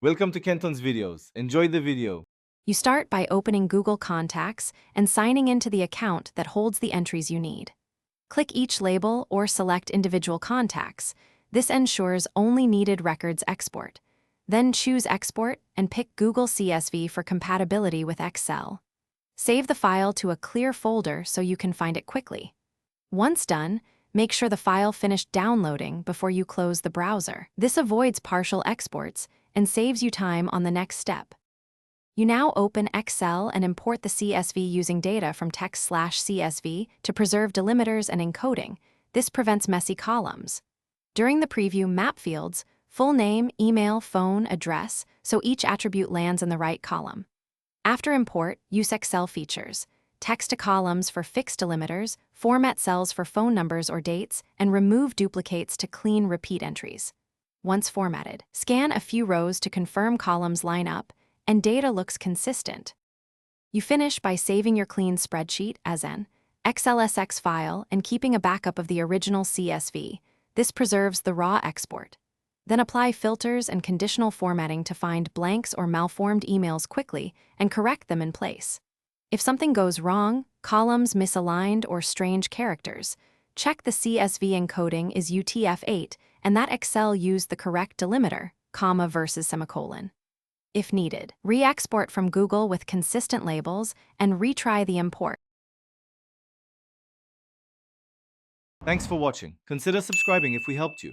Welcome to Kenton's videos. Enjoy the video. You start by opening Google Contacts and signing into the account that holds the entries you need. Click each label or select individual contacts. This ensures only needed records export. Then choose Export and pick Google CSV for compatibility with Excel. Save the file to a clear folder so you can find it quickly. Once done, make sure the file finished downloading before you close the browser. This avoids partial exports and saves you time on the next step. You now open Excel and import the CSV using data from text/CSV to preserve delimiters and encoding. This prevents messy columns. During the preview, map fields, full name, email, phone, address, so each attribute lands in the right column. After import, use Excel features. Text to columns for fixed delimiters, format cells for phone numbers or dates, and remove duplicates to clean repeat entries. Once formatted, scan a few rows to confirm columns line up and data looks consistent. You finish by saving your clean spreadsheet as an XLSX file and keeping a backup of the original CSV. This preserves the raw export. Then apply filters and conditional formatting to find blanks or malformed emails quickly and correct them in place. If something goes wrong, columns misaligned or strange characters, check the CSV encoding is UTF-8 and that Excel used the correct delimiter, comma versus semicolon. If needed, re-export from Google with consistent labels and retry the import. Thanks for watching. Consider subscribing if we helped you.